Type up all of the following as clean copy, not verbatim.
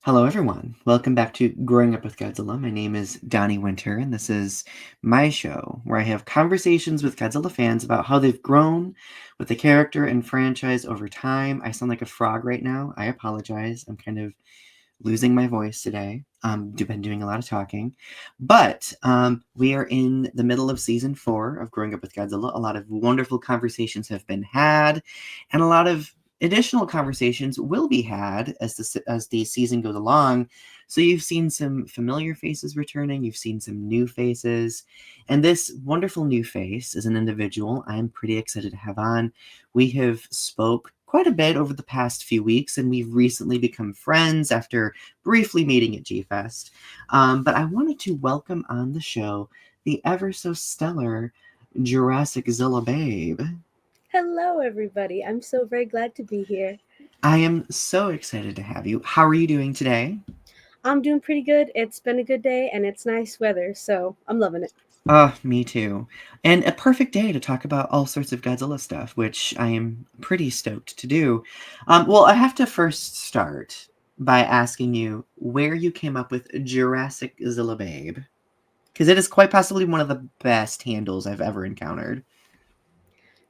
Hello, everyone. Welcome back to Growing Up with Godzilla. My name is Donny Winter, and this is my show where I have conversations with Godzilla fans about how they've grown with the character and franchise over time. I sound like a frog right now. I apologize. I'm kind of losing my voice today. I've been doing a lot of talking, but we are in the middle of season 4 of Growing Up with Godzilla. A lot of wonderful conversations have been had, and a lot of additional conversations will be had as the season goes along. So you've seen some familiar faces returning, you've seen some new faces, and this wonderful new face is an individual I'm pretty excited to have on. We have spoke quite a bit over the past few weeks, and we've recently become friends after briefly meeting at Gfest. But I wanted to welcome on the show the ever so stellar JurassicZillaBabe. Hello, everybody. I'm so very glad to be here. I am so excited to have you. How are you doing today? I'm doing pretty good. It's been a good day and it's nice weather, so I'm loving it. Me too. And a perfect day to talk about all sorts of Godzilla stuff, which I am pretty stoked to do. Well, I have to first start by asking you where you came up with JurassicZillaBabe, because it is quite possibly one of the best handles I've ever encountered.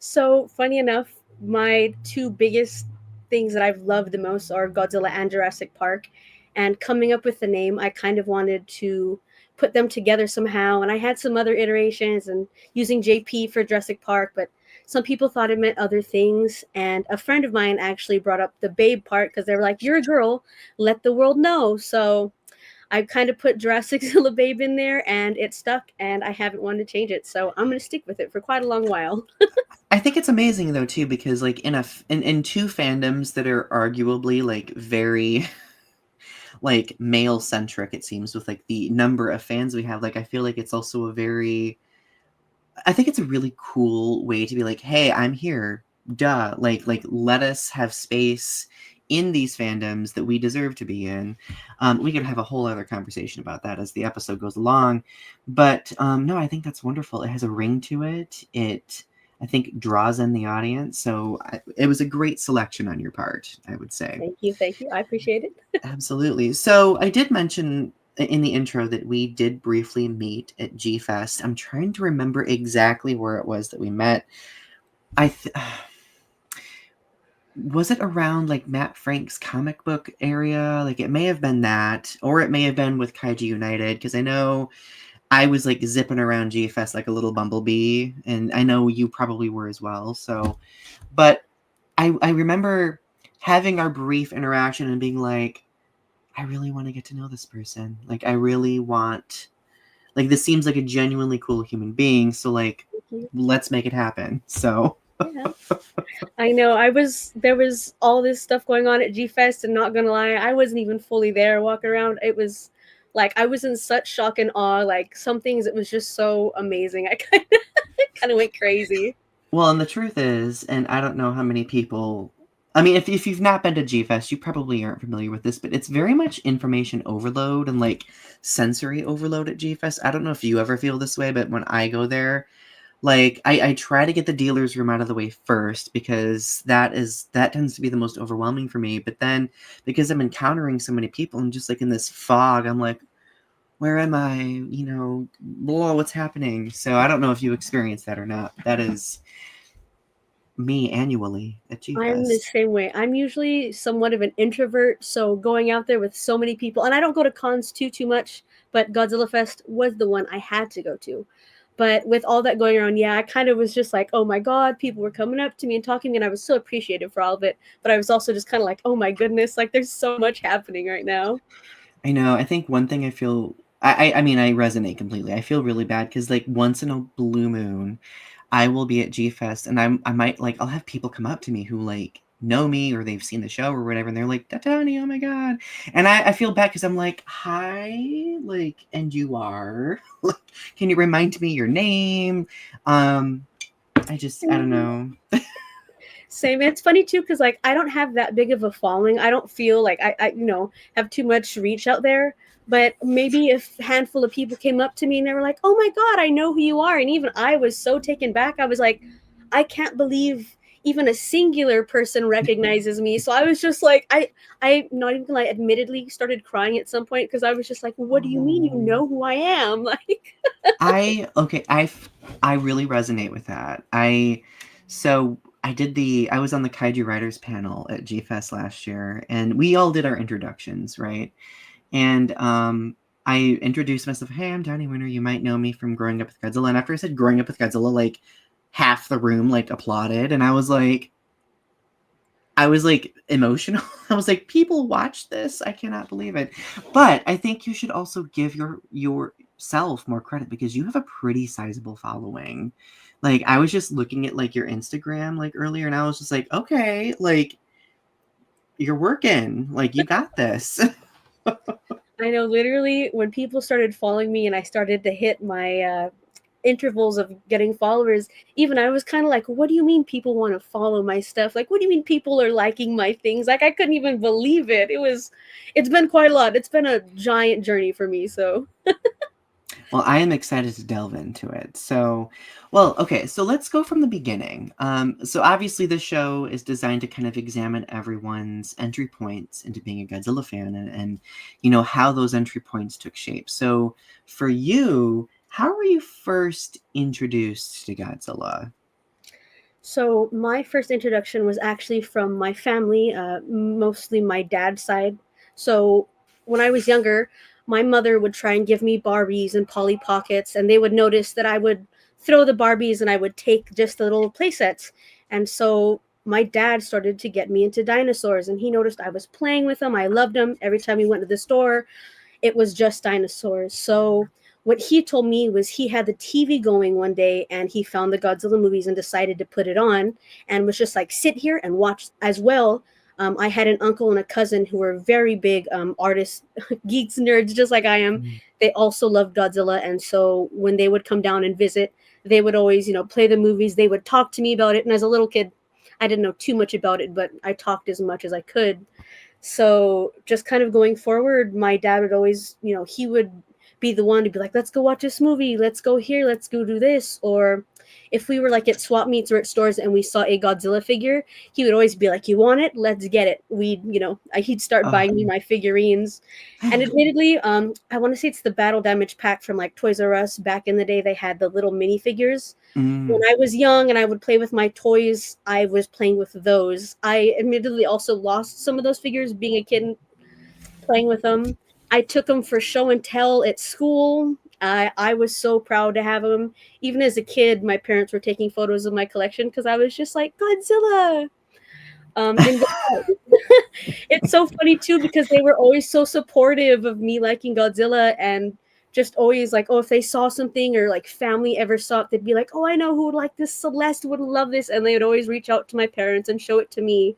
So, funny enough, my two biggest things that I've loved the most are Godzilla and Jurassic Park. And coming up with the name, I kind of wanted to put them together somehow. And I had some other iterations and using JP for Jurassic Park, but some people thought it meant other things. And a friend of mine actually brought up the babe part because they were like, "You're a girl, let the world know." So I kind of put JurassicZillaBabe in there and it stuck and I haven't wanted to change it. So I'm going to stick with it for quite a long while. I think it's amazing though too, because like in two fandoms that are arguably like very like male centric, it seems, with like the number of fans we have. Like I feel like it's also a very I think it's a really cool way to be like, hey, I'm here. Duh. Like let us have space in these fandoms that we deserve to be in. We can have a whole other conversation about that as the episode goes along. But no, I think that's wonderful. It has a ring to it. It I think draws in the audience. So it was a great selection on your part, I would say. Thank you. Thank you. I appreciate it. Absolutely. So I did mention in the intro that we did briefly meet at Gfest. I'm trying to remember exactly where it was that we met. Was it around like Matt Frank's comic book area? Like it may have been that, or it may have been with Kaiju United, because I know I was like zipping around Gfest like a little bumblebee, and I know you probably were as well. So, but I remember having our brief interaction and being like, I really want to get to know this person. Like, I really want, like, this seems like a genuinely cool human being. So, like, Thank you. let's make it happen. So, Yeah. I know. There was all this stuff going on at G Fest, and not gonna lie, I wasn't even fully there walking around. It was like I was in such shock and awe. Like some things, it was just so amazing. I kind of went crazy. well, and the truth is, and I don't know how many people, I mean, if you've not been to Gfest, you probably aren't familiar with this, but it's very much information overload and like sensory overload at Gfest. I don't know if you ever feel this way, but when I go there, like I try to get the dealer's room out of the way first, because that tends to be the most overwhelming for me. But then because I'm encountering so many people and just like in this fog, I'm like, where am I? You know, blah, what's happening? So I don't know if you experience that or not. That is me annually at I'm the Gfest. same way. I'm usually somewhat of an introvert, so going out there with so many people, and I don't go to cons too much, but Godzilla Fest was the one I had to go to. But with all that going on, yeah, I kind of was just like, oh my god, people were coming up to me and talking, and I was so appreciative for all of it. But I was also just kind of like, oh my goodness, like there's so much happening right now. I know. I think one thing I feel, I mean, I resonate completely. I feel really bad because like once in a blue moon, I will be at Gfest and I might like I'll have people come up to me who like know me or they've seen the show or whatever, and they're like, Tony, oh my god. And I feel bad because I'm like, hi, like, and you are like, can you remind me your name? Um, I don't know. Same. It's funny too because like I don't have that big of a following. I don't feel like I have too much reach out there. But maybe if a handful of people came up to me and they were like, "Oh my god, I know who you are," and even I was so taken back. I was like, I can't believe even a singular person recognizes me. So I was just like, I not even like admittedly started crying at some point because I was just like, what do you mean you know who I am? Like, I really resonate with that. I was on the Kaiju Writers panel at Gfest last year, and we all did our introductions, right? And I introduced myself. Hey, I'm Donny Winter. You might know me from Growing Up with Godzilla. And after I said Growing Up with Godzilla, like half the room like applauded, and I was like emotional. I was like, people watch this. I cannot believe it. But I think you should also give yourself more credit because you have a pretty sizable following. Like I was just looking at like your Instagram like earlier, and I was just like, okay, like you're working, like you got this. I know literally when people started following me and I started to hit my intervals of getting followers, even I was kind of like, what do you mean people want to follow my stuff? Like, what do you mean people are liking my things? Like, I couldn't even believe it. It's been quite a lot. It's been a giant journey for me. So, Well, I am excited to delve into it. So let's go from the beginning. So obviously, the show is designed to kind of examine everyone's entry points into being a Godzilla fan, and how those entry points took shape. So for you, how were you first introduced to Godzilla? so my first introduction was actually from my family, mostly my dad's side. So when I was younger, my mother would try and give me Barbies and Polly Pockets, and they would notice that I would throw the Barbies and I would take just the little play sets. And so my dad started to get me into dinosaurs, and he noticed I was playing with them. I loved them. Every time we went to the store, it was just dinosaurs. So what he told me was he had the TV going one day and he found the Godzilla movies and decided to put it on and was just like, sit here and watch as well. I had an uncle and a cousin who were very big artists, geeks, nerds, just like I am. Mm. They also loved Godzilla. And so when they would come down and visit, they would always, play the movies. They would talk to me about it. And as a little kid, I didn't know too much about it, but I talked as much as I could. So just kind of going forward, my dad would always, he would be the one to be like, let's go watch this movie, let's go here, let's go do this. Or if we were like at swap meets or at stores and we saw a Godzilla figure, he would always be like, you want it? Let's get it. He'd start Oh. buying me my figurines. And admittedly, I want to say it's the Battle Damage pack from like Toys R Us. Back in the day, they had the little minifigures. When Mm. I was young and I would play with my toys, I was playing with those. I admittedly also lost some of those figures being a kid and playing with them. I took them for show and tell at school. I was so proud to have them. Even as a kid, my parents were taking photos of my collection because I was just like, Godzilla. And it's so funny too because they were always so supportive of me liking Godzilla and just always like, oh, if they saw something or like family ever saw it, they'd be like, oh, I know who would like this. Celeste would love this. And they would always reach out to my parents and show it to me.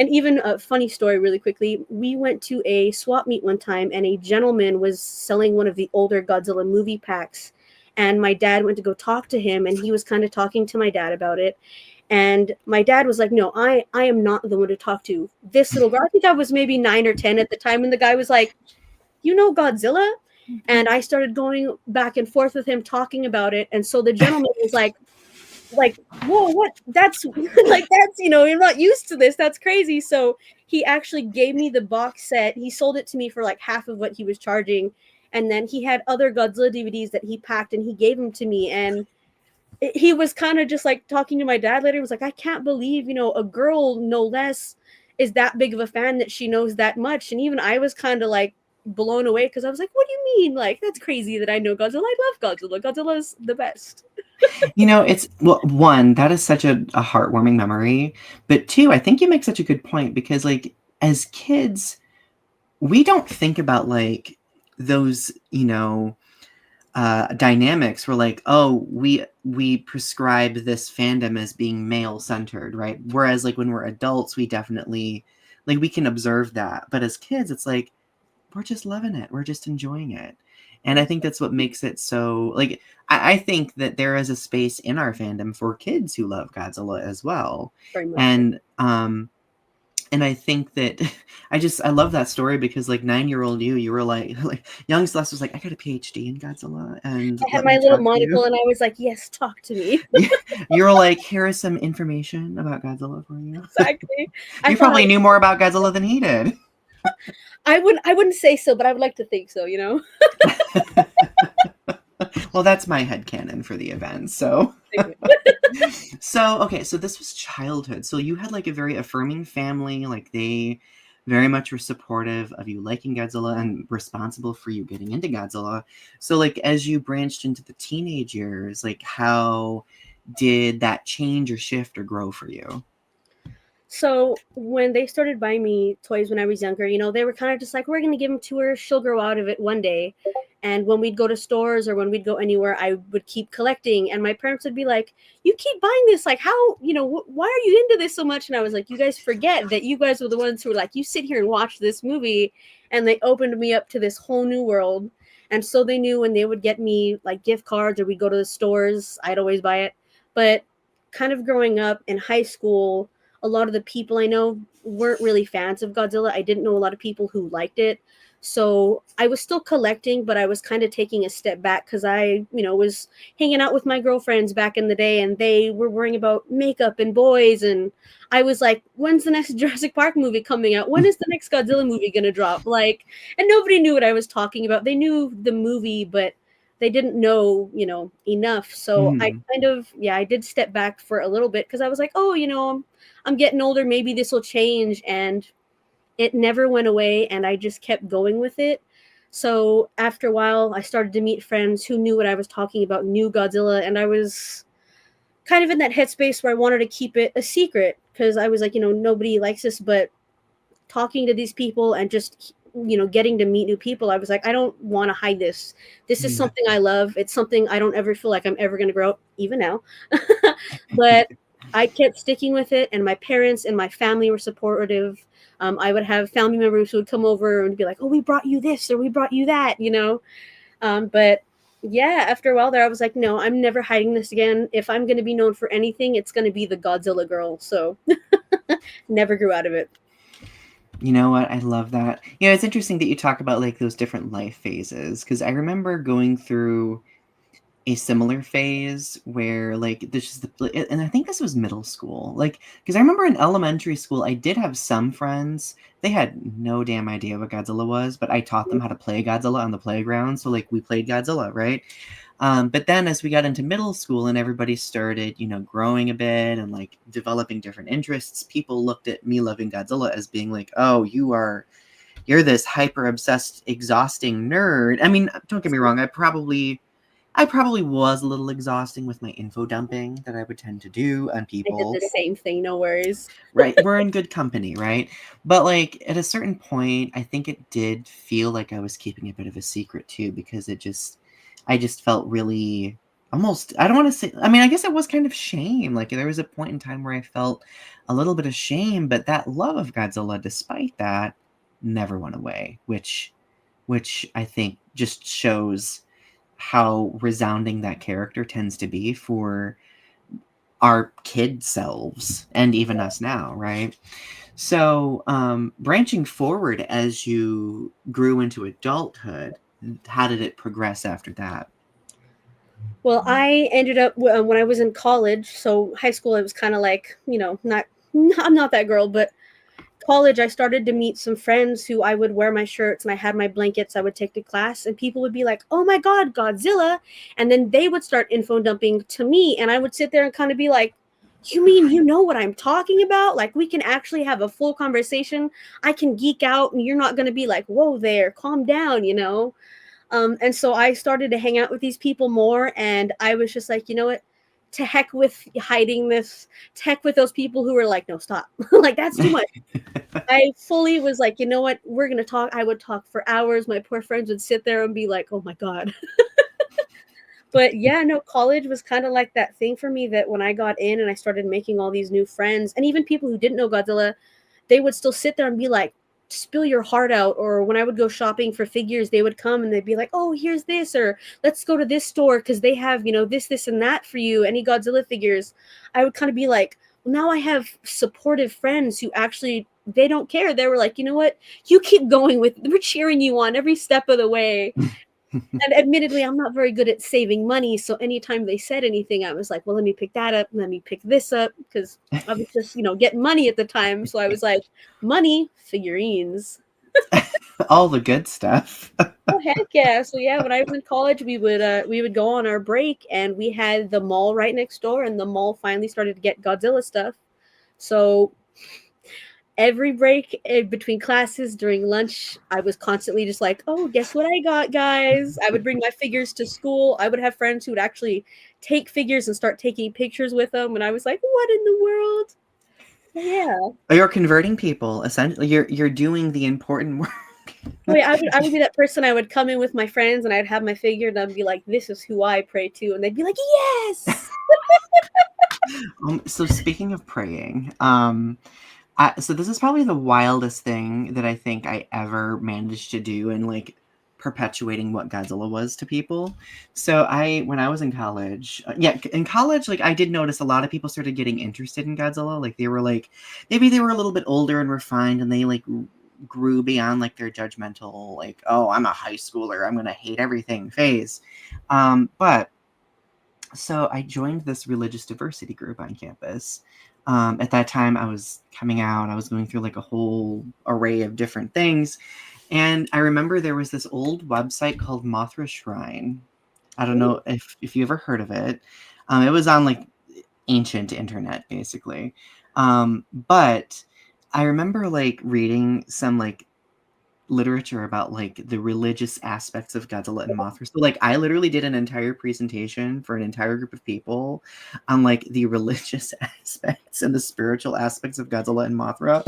And even a funny story, really quickly, we went to a swap meet one time and a gentleman was selling one of the older Godzilla movie packs. And my dad went to go talk to him and he was kind of talking to my dad about it. And my dad was like, no, I am not the one to talk to. This little girl, I think I was maybe 9 or 10 at the time. And the guy was like, you know Godzilla? And I started going back and forth with him talking about it. And so the gentleman was like, whoa, what? That's like, that's, you're not used to this. That's crazy. So he actually gave me the box set. He sold it to me for like half of what he was charging. And then he had other Godzilla DVDs that he packed and he gave them to me. And he was kind of just like talking to my dad later. He was like, I can't believe, a girl no less is that big of a fan that she knows that much. And even I was kind of like blown away because I was like, what do you mean? Like, that's crazy that I know Godzilla. I love Godzilla. Godzilla is the best. It's well, one, that is such a heartwarming memory. But two, I think you make such a good point because, like, as kids, we don't think about like those, dynamics. We're like, oh, we prescribe this fandom as being male centered, right? Whereas, like, when we're adults, we definitely like we can observe that. But as kids, it's like we're just loving it. We're just enjoying it. And I think that's what makes it so like I think that there is a space in our fandom for kids who love Godzilla as well. Very much so. And And I think that I love that story because like 9-year-old you were like young Celeste was like, I got a PhD in Godzilla and I had let my me little talk to you. monocle, and I was like, "Yes, talk to me." You were like, here is some information about Godzilla for you. Exactly. I You thought probably knew more about Godzilla than he did. I wouldn't say so, but I would like to think so. You know. Well, that's my headcanon for the event. So okay, so this was childhood. So you had like a very affirming family, like they very much were supportive of you liking Godzilla and responsible for you getting into Godzilla. So like as you branched into the teenage years, like how did that change or shift or grow for you? So when they started buying me toys when I was younger, you know, they were kind of just like, "We're gonna give them to her. She'll grow out of it one day." And when we'd go to stores or when we'd go anywhere, I would keep collecting, and my parents would be like, "You keep buying this, like how, you know, why are you into this so much?" And I was like, "You guys forget that you guys were the ones who were like, you sit here and watch this movie," and they opened me up to this whole new world. And so they knew when they would get me like gift cards or we'd go to the stores, I'd always buy it. But kind of growing up in high school, a lot of the people I know weren't really fans of Godzilla. I didn't know a lot of people who liked it. So I was still collecting, but I was kind of taking a step back because I, you know, was hanging out with my girlfriends back in the day and they were worrying about makeup and boys. And I was like, when's the next Jurassic Park movie coming out? When is the next Godzilla movie going to drop? Like, and nobody knew what I was talking about. They knew the movie, but they didn't know, you know, enough. So I Mm, kind of, yeah, I did step back for a little bit because I was like, oh, you know, I'm getting older, maybe this will change. And it never went away. And I just kept going with it. So after a while, I started to meet friends who knew what I was talking about, knew Godzilla. And I was kind of in that headspace where I wanted to keep it a secret because I was like, you know, nobody likes this. But talking to these people and just, you know, getting to meet new people, I was like, I don't want to hide this. This is yeah. something I love. It's something I don't ever feel like I'm ever going to grow up, even now. But I kept sticking with it, and my parents and my family were supportive. I would have family members who would come over and be like, "Oh, we brought you this or we brought you that," you know. But yeah, after a while there, I was like, "No, I'm never hiding this again. If I'm going to be known for anything, it's going to be the Godzilla girl." So never grew out of it. You know what? I love that. You know, it's interesting that you talk about like those different life phases because I remember going through a similar phase where like this is the and I think this was middle school. Like because I remember in elementary school I did have some friends. They had no damn idea what Godzilla was, but I taught them how to play Godzilla on the playground. So like we played Godzilla, right? But then as we got into middle school and everybody started, you know, growing a bit and like developing different interests, people looked at me loving Godzilla as being like, oh, you're this hyper obsessed, exhausting nerd. I mean, don't get me wrong, I probably was a little exhausting with my info dumping that I would tend to do on I did the people. same thing, no worries. Right? We're in good company, right? But like at a certain point, I think it did feel like I was keeping a bit of a secret too, because I just felt really almost, I don't want to say, I mean, I guess it was kind of shame. Like there was a point in time where I felt a little bit of shame, but that love of Godzilla, despite that, never went away, which I think just shows how resounding that character tends to be for our kid selves and even us now, right? So, branching forward as you grew into adulthood, how did it progress after that? Well, I ended up when I was in college. So high school, it was kind of like, you know, not I'm not that girl, but college, I started to meet some friends who I would wear my shirts and I had my blankets I would take to class, and people would be like, "Oh my God, Godzilla!" And then they would start info dumping to me, and I would sit there and kind of be like, "You mean you know what I'm talking about? Like we can actually have a full conversation. I can geek out, and you're not going to be like, 'Whoa there, calm down,' you know." And so I started to hang out with these people more, and I was just like, you know what? To heck with hiding this. To heck with those people who were like, no, stop. Like, that's too much. I fully was like, you know what? We're going to talk. I would talk for hours. My poor friends would sit there and be like, oh my God. But yeah, no, college was kind of like that thing for me that when I got in and I started making all these new friends, and even people who didn't know Godzilla, they would still sit there and be like, spill your heart out. Or when I would go shopping for figures, they would come and they'd be like, oh, here's this, or let's go to this store because they have, you know, this, and that for you. Any Godzilla figures. I would kind of be like, well, now I have supportive friends who actually they don't care. They were like, you know what? You keep going with. We're cheering you on every step of the way. And admittedly, I'm not very good at saving money. So anytime they said anything, I was like, well, let me pick that up. Let me pick this up. Because I was just, getting money at the time. So I was like, money, figurines. All the good stuff. Oh heck yeah! So yeah, when I was in college, we would go on our break, and we had the mall right next door, and the mall finally started to get Godzilla stuff. So every break between classes during lunch, I was constantly just like, "Oh, guess what I got, guys!" I would bring my figures to school. I would have friends who would actually take figures and start taking pictures with them, and I was like, "What in the world?" Yeah. You're converting people. Essentially, you're doing the important work. Wait, I would be that person. I would come in with my friends, and I'd have my figure, and I'd be like, "This is who I pray to," and they'd be like, "Yes." So speaking of praying, so this is probably the wildest thing that I think I ever managed to do in like perpetuating what Godzilla was to people. So when I was in college, in college, like I did notice a lot of people started getting interested in Godzilla. Like they were like, maybe they were a little bit older and refined, and they like grew beyond like their judgmental, like, oh, I'm a high schooler, I'm gonna hate everything phase. But so I joined this religious diversity group on campus. At that time, I was coming out, I was going through like a whole array of different things. And I remember there was this old website called Mothra Shrine. I don't know if you ever heard of it. It was on like ancient internet, basically. But I remember like reading some like literature about like the religious aspects of Godzilla and Mothra. So like I literally did an entire presentation for an entire group of people on like the religious aspects and the spiritual aspects of Godzilla and Mothra.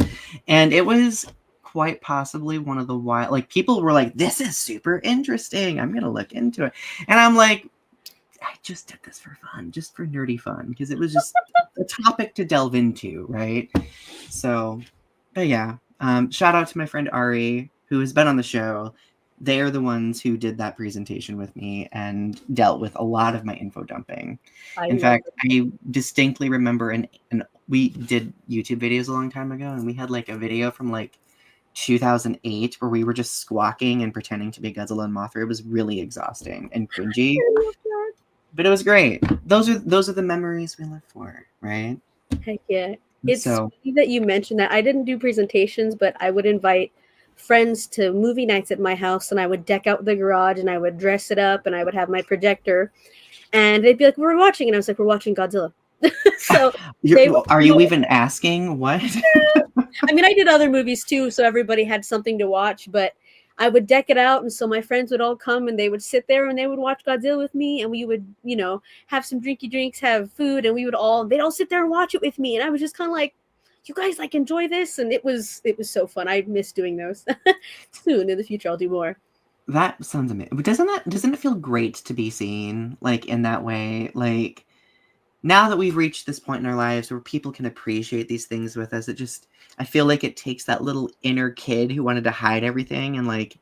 And it was quite possibly one of the wild, like people were like, this is super interesting, I'm gonna look into it. And I'm like, I just did this for fun, just for nerdy fun, because it was just a topic to delve into, right? So, but yeah, shout out to my friend Ari, who has been on the show. They are the ones who did that presentation with me and dealt with a lot of my info dumping. In fact, I distinctly remember, and we did YouTube videos a long time ago, and we had like a video from like 2008 where we were just squawking and pretending to be Godzilla and Mothra. It was really exhausting and cringy, but it was great. Those are the memories we live for, right? Heck yeah. It's funny that you mentioned that. I didn't do presentations, but I would invite friends to movie nights at my house, and I would deck out the garage, and I would dress it up, and I would have my projector, and they'd be like, "We're watching," and I was like, "We're watching Godzilla." So are you even asking what? I mean, I did other movies too, so everybody had something to watch, but I would deck it out, and so my friends would all come, and they would sit there, and they would watch Godzilla with me, and we would, have some drinky drinks, have food, and they'd all sit there and watch it with me, and I was just kind of like, you guys like enjoy this, and it was so fun. I miss doing those. Soon in the future, I'll do more. That sounds amazing. But doesn't it feel great to be seen like in that way? Like now that we've reached this point in our lives where people can appreciate these things with us, I feel like it takes that little inner kid who wanted to hide everything and like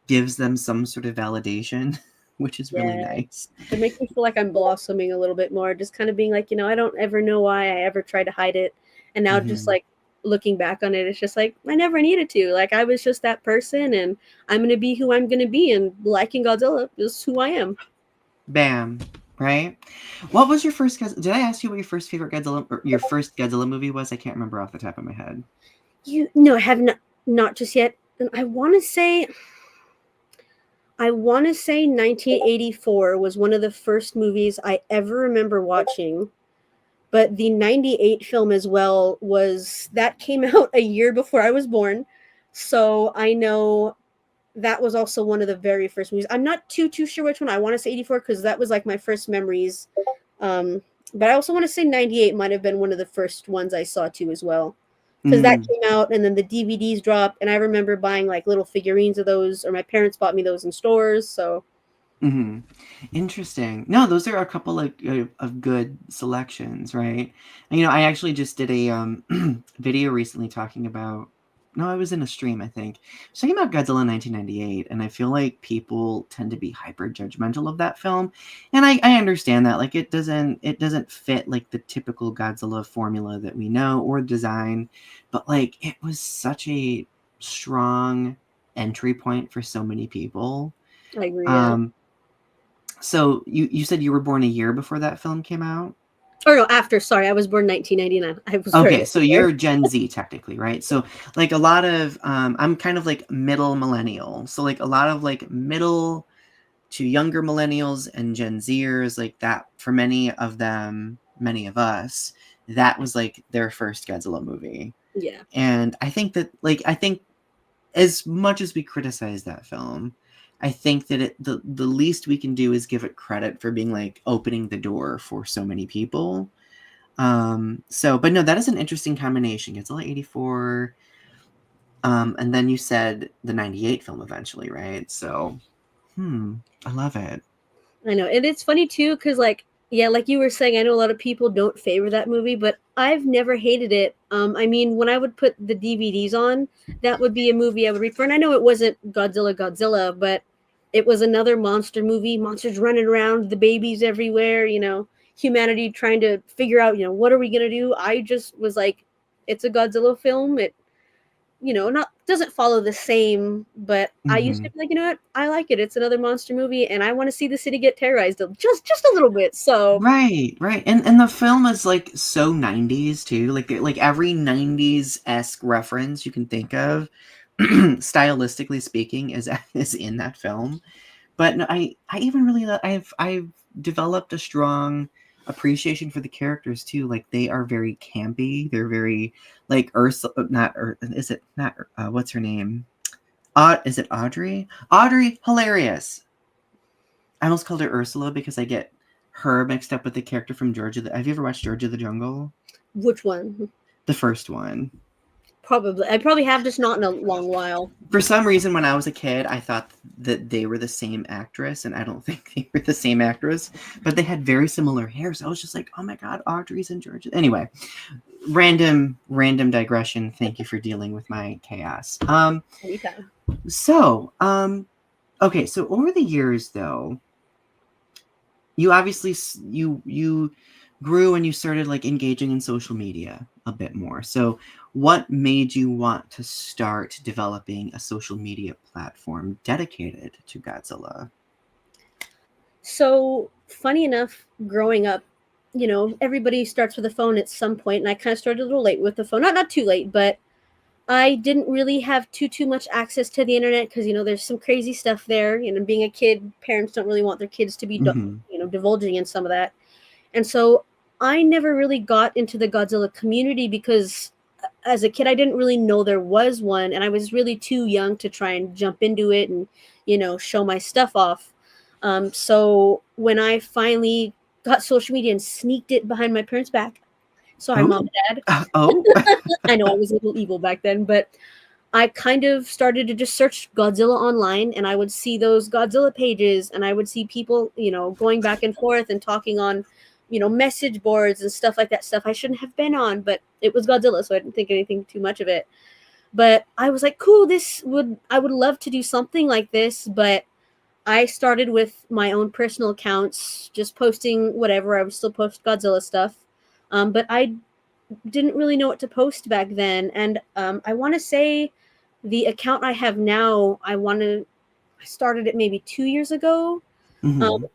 gives them some sort of validation, which is really nice. It makes me feel like I'm blossoming a little bit more, just kind of being like, I don't ever know why I ever tried to hide it. And now just like looking back on it, it's just like, I never needed to. Like I was just that person, and I'm going to be who I'm going to be, and liking Godzilla is who I am. Bam. Right? What was your first Did I ask you what your first favorite Godzilla or your first Godzilla movie was? I can't remember off the top of my head. No, I have not just yet. And I want to say 1984 was one of the first movies I ever remember watching. But the 98 film as well came out a year before I was born. So I know that was also one of the very first movies. I'm not too sure which one. I want to say 84 because that was like my first memories. But I also want to say 98 might have been one of the first ones I saw too as well. Because that came out, and then the DVDs dropped, and I remember buying like little figurines of those, or my parents bought me those in stores. So interesting. No, those are a couple of good selections, right? And, I actually just did a video recently talking about no, I was in a stream, I think. I was talking about Godzilla 1998, and I feel like people tend to be hyper judgmental of that film. And I understand that. Like it doesn't fit like the typical Godzilla formula that we know or design, but like it was such a strong entry point for so many people. I agree. Yeah. Um so you said you were born a year before that film came out? Or no, after. Sorry, I was born 1999. I was very Okay, late so there. you're Gen Z technically, right? So like a lot of I'm kind of like middle millennial. So like a lot of like middle to younger millennials and Gen Zers, like that for many of them, many of us, that was like their first Godzilla movie. Yeah. And I think as much as we criticize that film, I think that the least we can do is give it credit for being like opening the door for so many people. But no, that is an interesting combination. Godzilla 84, and then you said the 98 film eventually, right? So, I love it. I know. And it's funny too, because like, yeah, like you were saying, I know a lot of people don't favor that movie, but I've never hated it. I mean, when I would put the DVDs on, that would be a movie I would refer. And I know it wasn't Godzilla, but it was another monster movie, monsters running around, the babies everywhere, humanity trying to figure out, what are we gonna do? I just was like, it's a Godzilla film. It not doesn't follow the same, but I used to Mhm. be like, you know what, I like it. It's another monster movie, and I want to see the city get terrorized just a little bit. So Right, right. And the film is like so 90s too. Like every 90s-esque reference you can think of, stylistically speaking, is in that film. But no, I even really I've developed a strong appreciation for the characters too. Like they are very campy. They're very like Ursula. Not is it not? What's her name? Is it Audrey? Audrey, hilarious. I almost called her Ursula because I get her mixed up with the character from Georgia. Have you ever watched Georgia the Jungle? which one? The first one. Probably I probably have, just not in a long while. For some reason, when I was a kid, I thought that they were the same actress, and I don't think they were the same actress, but they had very similar hair. So I was just like, oh my God, Audrey's in Georgia. Anyway, random digression. Thank you for dealing with my chaos. Anytime. So, okay, so over the years, though, you obviously you grew and you started like engaging in social media a bit more. So what made you want to start developing a social media platform dedicated to Godzilla? So funny enough, growing up, everybody starts with a phone at some point, and I kind of started a little late with the phone. Not too late, but I didn't really have too much access to the internet because there's some crazy stuff there. Being a kid, parents don't really want their kids to be Mm-hmm. divulging in some of that, and so I never really got into the Godzilla community because as a kid I didn't really know there was one, and I was really too young to try and jump into it and show my stuff off. So when I finally got social media and sneaked it behind my parents' back, sorry, mom Oh, and oh. dad. I know I was a little evil back then, but I kind of started to just search Godzilla online, and I would see those Godzilla pages, and I would see people, going back and forth and talking on, message boards and stuff like that. Stuff I shouldn't have been on, but it was Godzilla, so I didn't think anything too much of it. But I was like, cool, I would love to do something like this, but I started with my own personal accounts, just posting whatever. I would still post Godzilla stuff. But I didn't really know what to post back then. And I want to say the account I have now, I started it maybe 2 years ago. Mm-hmm.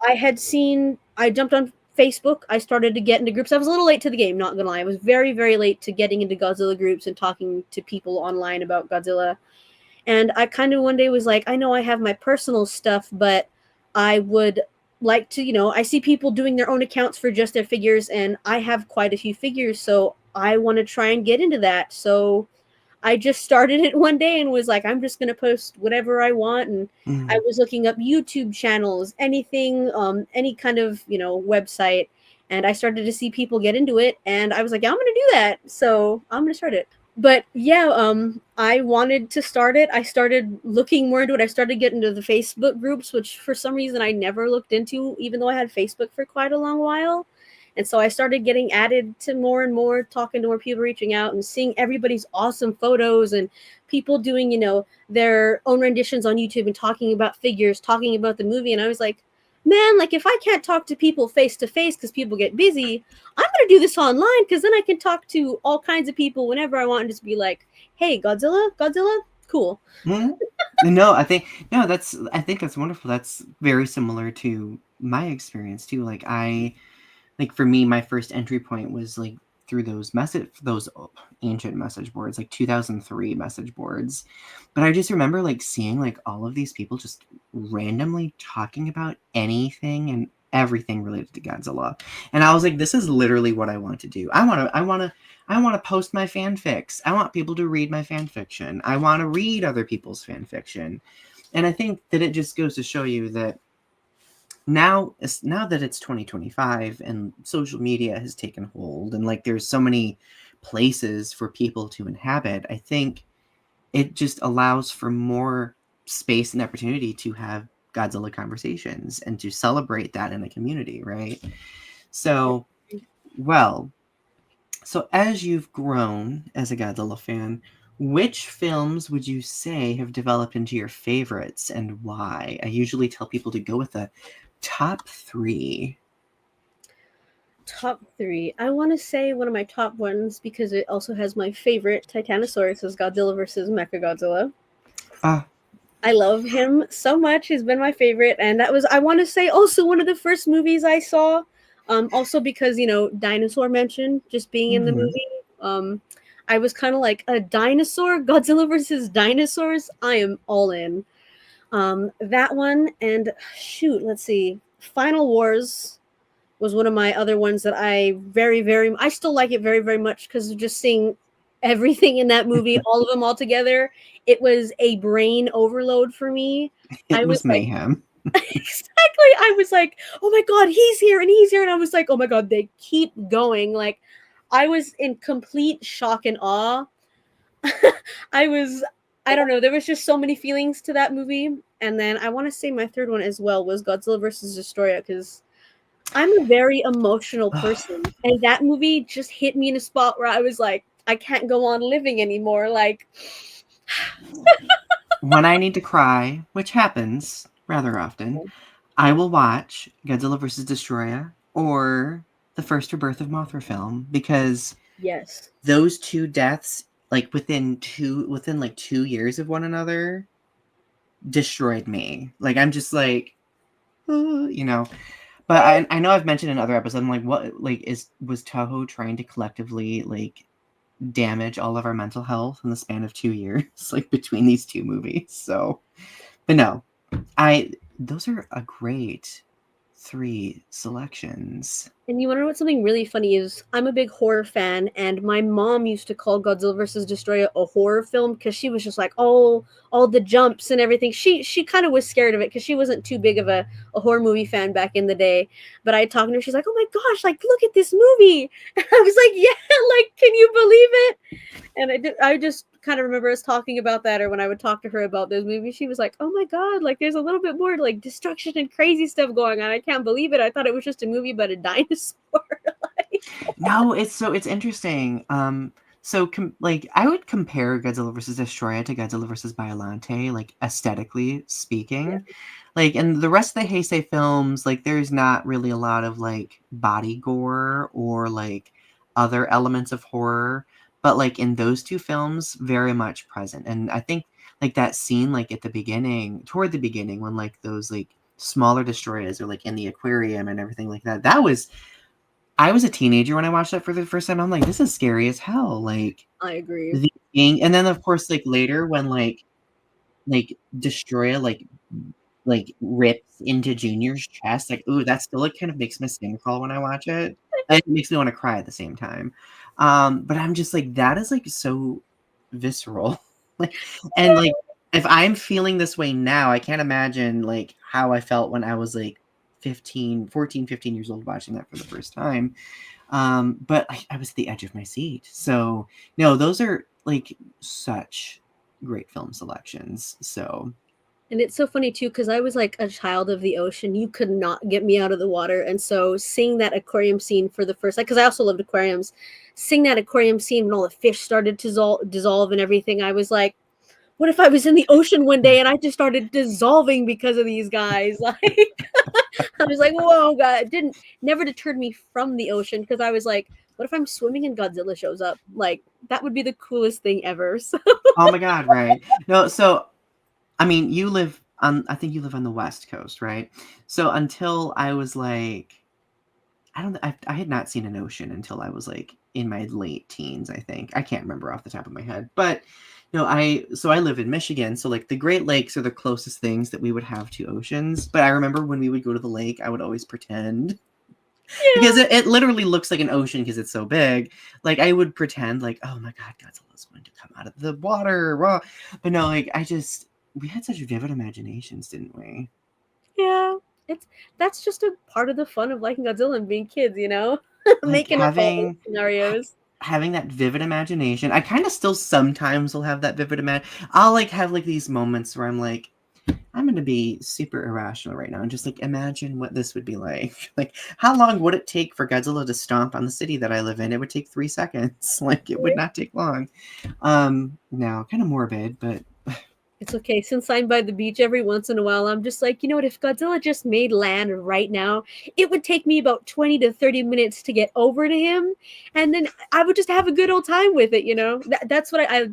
I jumped on Facebook. I started to get into groups. I was a little late to the game, not gonna lie. I was very, very late to getting into Godzilla groups and talking to people online about Godzilla. And I kind of one day was like, I know I have my personal stuff, but I would like to, I see people doing their own accounts for just their figures, and I have quite a few figures, so I want to try and get into that. So I just started it one day and was like, I'm just going to post whatever I want. And I Mm-hmm. was looking up YouTube channels, anything, any kind of, website. And I started to see people get into it. And I was like, yeah, I'm going to do that. So I'm going to start it. But yeah, I wanted to start it. I started looking more into it. I started getting into the Facebook groups, which for some reason I never looked into, even though I had Facebook for quite a long while. And so I started getting added to more and more, talking to more people, reaching out and seeing everybody's awesome photos and people doing, their own renditions on YouTube and talking about figures, talking about the movie. And I was like, man, like if I can't talk to people face to face because people get busy, I'm going to do this online because then I can talk to all kinds of people whenever I want and just be like, hey, Godzilla, cool. Mm-hmm. No, I think that's wonderful. That's very similar to my experience too. Like for me, my first entry point was like through those ancient message boards, like 2003 message boards. But I just remember like seeing like all of these people just randomly talking about anything and everything related to Godzilla. And I was like, this is literally what I want to do. I want to post my fanfics. I want people to read my fan fiction. I want to read other people's fan fiction. And I think that it just goes to show you that now that it's 2025 and social media has taken hold and like there's so many places for people to inhabit, I think it just allows for more space and opportunity to have Godzilla conversations and to celebrate that in a community, right? So, well, so as you've grown as a Godzilla fan, which films would you say have developed into your favorites and why? I usually tell people to go with a top 3. Top 3. I want to say one of my top ones because it also has my favorite Titanosaurus is Godzilla versus Mechagodzilla. Ah, I love him so much. He's been my favorite, and that was, I want to say, also one of the first movies I saw. Also because dinosaur mention just being in the mhm. movie. I was kind of like a dinosaur Godzilla versus dinosaurs. I am all in. That one and shoot, let's see, Final Wars was one of my other ones that I still like it very, very much because of just seeing everything in that movie, all of them all together. It was a brain overload for me. It I was was like, mayhem. exactly. I was like, oh my God, he's here and he's here. And I was like, oh my God, they keep going. Like, I was in complete shock and awe. I was, I don't know, there was just so many feelings to that movie. And then I want to say my third one as well was Godzilla versus Destroyer because I'm a very emotional person, and that movie just hit me in a spot where I was like, I can't go on living anymore. Like, When I need to cry, which happens rather often, I will watch Godzilla vs. Destroyer or the first Rebirth of Mothra film because yes, those two deaths, like within like 2 years of one another, destroyed me. Like I'm just like, you know. But I know I've mentioned in other episodes, I'm like, what like was Toho trying to collectively like damage all of our mental health in the span of 2 years, like between these two movies? So, but no, those are a great 3 selections. and you want to know what something really funny is? I'm a big horror fan, and my mom used to call Godzilla versus Destroyer a horror film because she was just like, oh, all the jumps and everything. She kind of was scared of it because she wasn't too big of a horror movie fan back in the day. But I talked to her, she's like, oh my gosh, like look at this movie. And I was like, yeah, like can you believe it? And I just kind of remember us talking about that, or when I would talk to her about those movies, she was like, "Oh my God, like there's a little bit more like destruction and crazy stuff going on. I can't believe it. I thought it was just a movie about a dinosaur." Like, No, it's interesting. Like I would compare Godzilla vs. Destroyer to Godzilla vs. Biollante, like aesthetically yeah, speaking. Like in the rest of the Heisei films, like there's not really a lot of like body gore or like other elements of horror, but like in those two films, very much present. And I think like that scene, like at the beginning, toward the beginning, when like those like smaller destroyers are like in the aquarium and everything like that, that was I was a teenager when I watched that for the first time. I'm like, this is scary as hell. Like I agree. the thing, and then of course, like later when like Destroya like rips into Junior's chest, like ooh, that still like kind of makes my skin crawl when I watch it. And it makes me want to cry at the same time. But I'm just like that is like so visceral. Like and like if I'm feeling this way now, I can't imagine like how I felt when I was like 15 years old watching that for the first time. But I was at the edge of my seat. So no, those are like such great film selections. So And it's so funny too, because I was like a child of the ocean. You could not get me out of the water. And so seeing that aquarium scene for the first time, because I also loved aquariums, seeing that aquarium scene when all the fish started to dissolve and everything, I was like, what if I was in the ocean one day and I just started dissolving because of these guys? Like, I was like, whoa, God, it didn't never deterred me from the ocean because I was like, what if I'm swimming and Godzilla shows up? Like, that would be the coolest thing ever. So, Oh my God, right. No, so I mean, you live on, I think you live on the West Coast, right? So until I was like, I don't, I had not seen an ocean until I was like in my late teens, I think. I can't remember off the top of my head. But, so I live in Michigan. So like the Great Lakes are the closest things that we would have to oceans. But I remember when we would go to the lake, I would always pretend because yeah. it literally looks like an ocean because it's so big. Like I would pretend like, oh my God, Godzilla's going to come out of the water. Raw. But no, like we had such vivid imaginations, didn't we? Yeah, it's that's just a part of the fun of liking Godzilla and being kids, you know, Like making up all those scenarios. having that vivid imagination. I kind of still sometimes will have that vivid I'll like have like these moments where I'm like, I'm gonna be super irrational right now and just like imagine what this would be like. Like, how long would it take for Godzilla to stomp on the city that I live in? It would take 3 seconds. Like, it would not take long. Now, kind of morbid, but It's okay. Since I'm by the beach every once in a while, I'm just like, you know what? If Godzilla just made land right now, it would take me about 20 to 30 minutes to get over to him. And then I would just have a good old time with it, you know? That's what I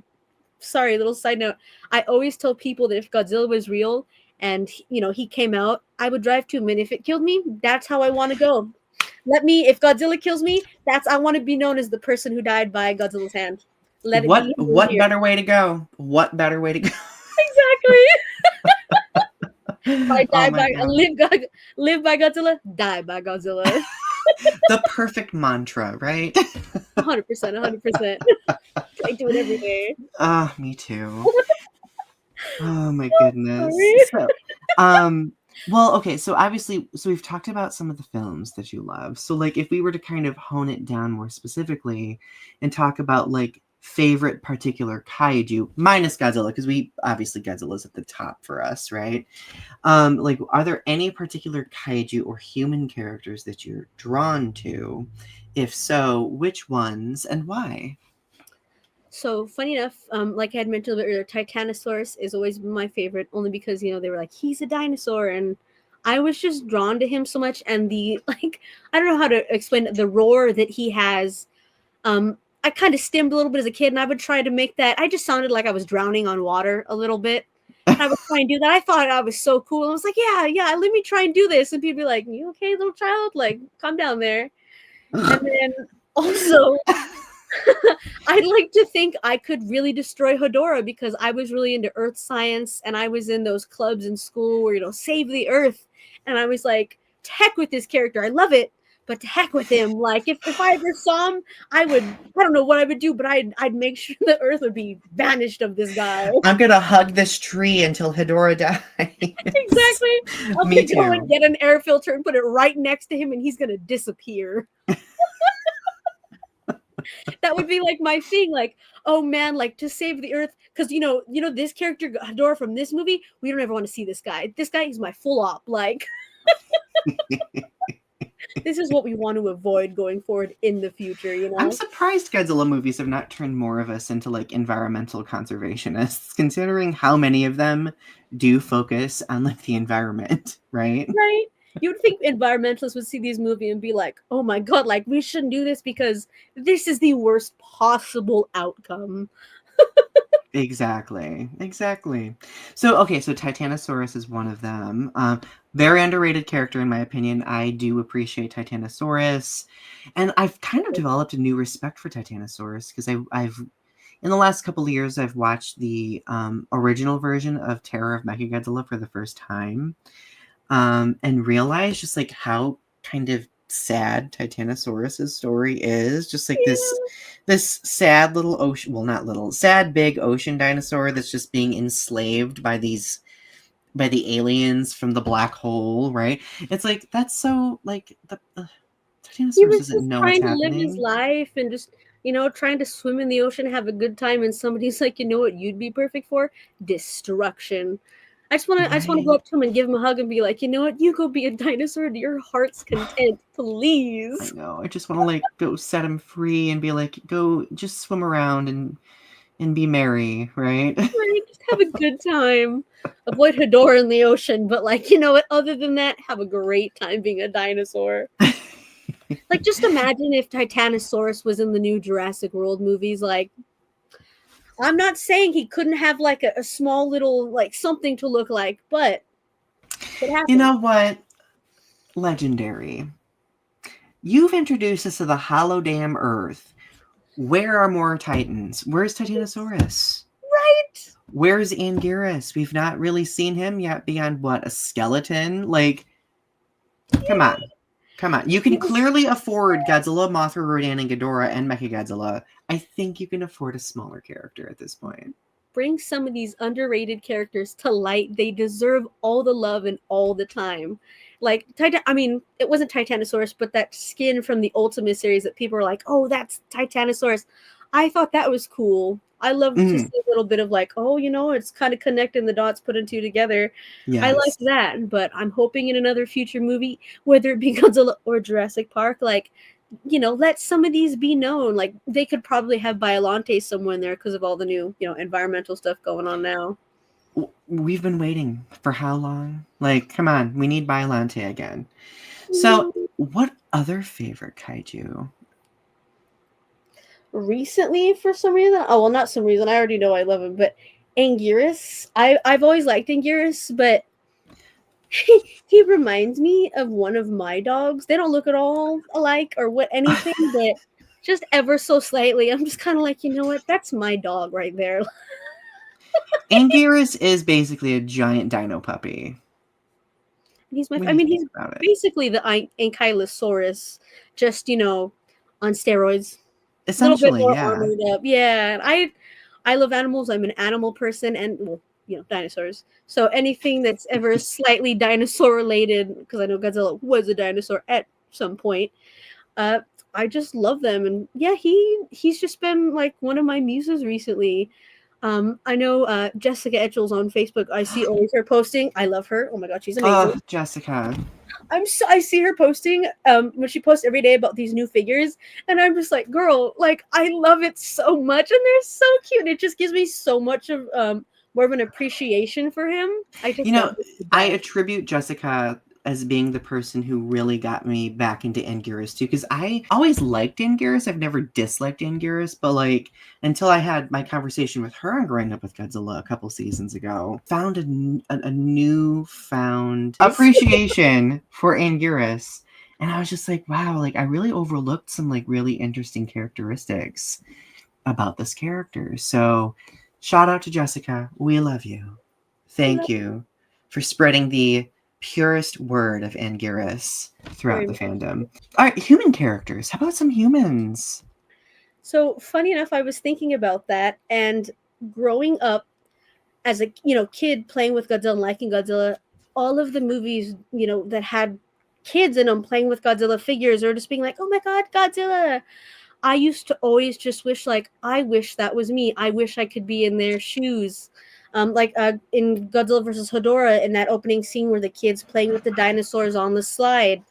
sorry, little side note. I always tell people that if Godzilla was real and, you know, he came out, I would drive to him. And if it killed me, that's how I want to go. If Godzilla kills me, I want to be known as the person who died by Godzilla's hand. Let it be what here. better way to go? What better way to go? Exactly. I Oh die my by God. live by Godzilla, die by Godzilla. The perfect mantra, right? 100%, 100%. I do it every day. Ah, me too. Oh my goodness. Sorry. Well, okay, so obviously, so we've talked about some of the films that you love. So, like, if we were to kind of hone it down more specifically and talk about like favorite particular kaiju, minus Godzilla, because we obviously Godzilla's at the top for us, right? Like, are there any particular kaiju or human characters that you're drawn to? If so, which ones and why? So funny enough, like I had mentioned a bit earlier, Titanosaurus is always been my favorite, only because they were like he's a dinosaur, and I was just drawn to him so much, and the like I don't know how to explain it, the roar that he has. I kind of stimmed a little bit as a kid, and I would try to make that. I just sounded like I was drowning on water a little bit. And I would try and do that. I thought I was so cool. I was like, yeah, yeah, let me try and do this. And people be like, you okay, little child? Like, calm down there. And then also, I'd like to think I could really destroy Hedorah because I was really into earth science and I was in those clubs in school where, save the earth. And I was like, to heck with this character. I love it, but to heck with him. Like, if I ever saw him, I don't know what I would do, but I'd make sure the earth would be vanished of this guy. I'm gonna hug this tree until Hedorah dies. Exactly. I'm Me going to go too. and get an air filter and put it right next to him and he's going to disappear. That would be like my thing, like, oh man, like to save the earth, because this character Hador from this movie, we don't ever want to see this guy. This guy is my full op. Like, this is what we want to avoid going forward in the future. I'm surprised Godzilla movies have not turned more of us into like environmental conservationists, considering how many of them do focus on like the environment, right? Right? You would think environmentalists would see these movies and be like, oh my god, like we shouldn't do this because this is the worst possible outcome. Exactly. So okay, so Titanosaurus is one of them. Very underrated character in my opinion. I do appreciate Titanosaurus, and I've kind of developed a new respect for Titanosaurus because I've in the last couple of years I've watched the original version of Terror of Mechagodzilla for the first time, and realized just like how kind of sad Titanosaurus's story is. Just like this sad little ocean, well, not little, sad big ocean dinosaur that's just being enslaved by the aliens from the black hole, right? It's like that's so like the He Titanosaurus was doesn't just know what's trying to live his happening. life and just trying to swim in the ocean, have a good time, and somebody's like, you know what you'd be perfect for? Destruction. I just want to go up to him and give him a hug and be like, you know what, you go be a dinosaur to your heart's content, I please. know. I just want to like go set him free and be like, go just swim around and be merry, right? Right, just have a good time. Avoid Hedora in the ocean, but like, you know what? Other than that, have a great time being a dinosaur. Like, just imagine if Titanosaurus was in the new Jurassic World movies. Like, I'm not saying he couldn't have like a small little like something to look like, but it You happened. know what? Legendary. You've introduced us to the hollow damn Earth. Where are more Titans? Where's Titanosaurus? Right? Where's Anguirus? We've not really seen him yet beyond what, a skeleton? Like, come on. Come on. You can clearly afford Godzilla, Mothra, Rodan, and Ghidorah, and Mechagodzilla. I think you can afford a smaller character at this point. Bring some of these underrated characters to light. They deserve all the love and all the time. Like I mean, it wasn't Titanosaurus, but that skin from the Ultimate series that people are like, "Oh, that's Titanosaurus." I thought that was cool. I love to see a little bit of like, oh, you know, it's kind of connecting the dots, putting two together. I like Yes. that, but I'm hoping in another future movie, whether it be Godzilla or Jurassic Park, like, you know, let some of these be known. Like, they could probably have Biollante somewhere in there because of all the new, you know, environmental stuff going on now. We've been waiting for how long? Like, come on, we need Biollante again. So, what other favorite kaiju? Recently, for some reason, oh well, not some reason. I already know I love him, but Anguirus. I've always liked Anguirus, but he reminds me of one of my dogs. They don't look at all alike or what anything, but just ever so slightly. I'm just kind of like, you know what? That's my dog right there. Anguirus is basically a giant dino puppy. He's my. When I you mean, think he's about it. basically the Ankylosaurus, just you know, on steroids. A little bit Essentially, more yeah. armored up. Yeah, I love animals. I'm an animal person, and well, you know, dinosaurs. So anything that's ever slightly dinosaur related, because I know Godzilla was a dinosaur at some point. Uh, I just love them, and yeah, he's just been like one of my muses recently. I know Jessica Etchell's on Facebook. I see always her posting. I love her. Oh my god, she's amazing. Oh, Jessica. I see her posting when she posts every day about these new figures, and I'm just like, girl, like I love it so much, and they're so cute. It just gives me so much of more of an appreciation for him. I You think that know, was the I best. attribute Jessica as being the person who really got me back into Anguirus too, because I always liked Anguirus. I've never disliked Anguirus, but like until I had my conversation with her on Growing Up with Godzilla a couple seasons ago, found a newfound appreciation for Anguirus. And I was just like, wow, like I really overlooked some like really interesting characteristics about this character. So shout out to Jessica. We love you. Thank you for spreading the purest word of Anguirus throughout Very the much. fandom. All right, human characters. How about some humans? So funny enough, I was thinking about that, and growing up as a kid playing with Godzilla and liking Godzilla, all of the movies that had kids in them playing with Godzilla figures or just being like, oh my god, Godzilla. I used to always just wish, like, I wish that was me. I wish I could be in their shoes. Like in Godzilla versus Hedorah, in that opening scene where the kids playing with the dinosaurs on the slide,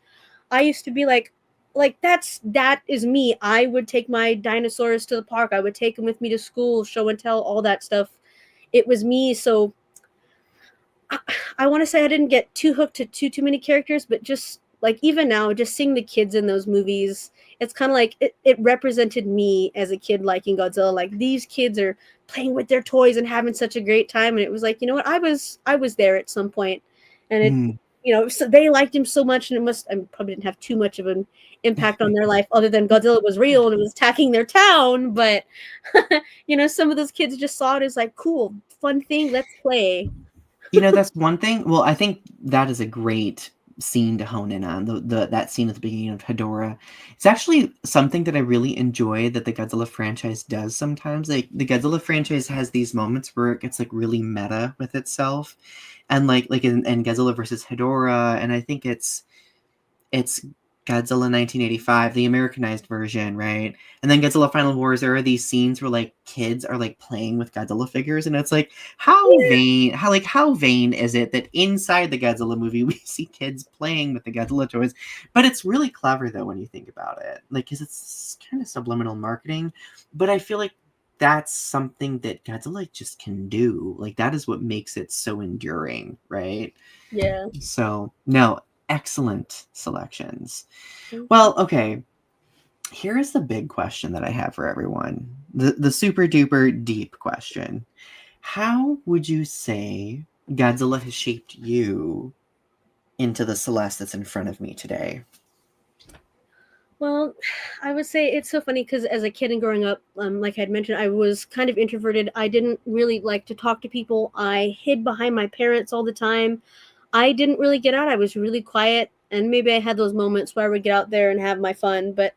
I used to be like that is me. I would take my dinosaurs to the park. I would take them with me to school, show and tell, all that stuff. It was me. So I want to say I didn't get too hooked to too many characters, but just like even now, just seeing the kids in those movies, it's kind of like it represented me as a kid liking Godzilla. Like these kids are playing with their toys and having such a great time, and it was like, you know what, I was there at some point, and it Mm. so they liked him so much, and I probably didn't have too much of an impact on their life other than Godzilla was real and it was attacking their town, but some of those kids just saw it as like cool, fun thing, let's play. You know, that's one thing. Well, I think that is a great scene to hone in on. That scene at the beginning of Hedorah. It's actually something that I really enjoy that the Godzilla franchise does sometimes. Like the Godzilla franchise has these moments where it gets like really meta with itself. And like in Godzilla versus Hedorah, and I think it's Godzilla 1985, the Americanized version, right? And then Godzilla Final Wars, there are these scenes where like kids are like playing with Godzilla figures, and it's like how vain is it that inside the Godzilla movie we see kids playing with the Godzilla toys? But it's really clever though when you think about it, like because it's kind of subliminal marketing. But I feel like that's something that Godzilla just can do. Like that is what makes it so enduring, right? Yeah. So no, excellent selections. Thank you. Well, okay. Here is the big question that I have for everyone. The super duper deep question. How would you say Godzilla has shaped you into the Celeste that's in front of me today? Well, I would say it's so funny because as a kid and growing up, like I had mentioned, I was kind of introverted. I didn't really like to talk to people. I hid behind my parents all the time. I didn't really get out. I was really quiet, and maybe I had those moments where I would get out there and have my fun, but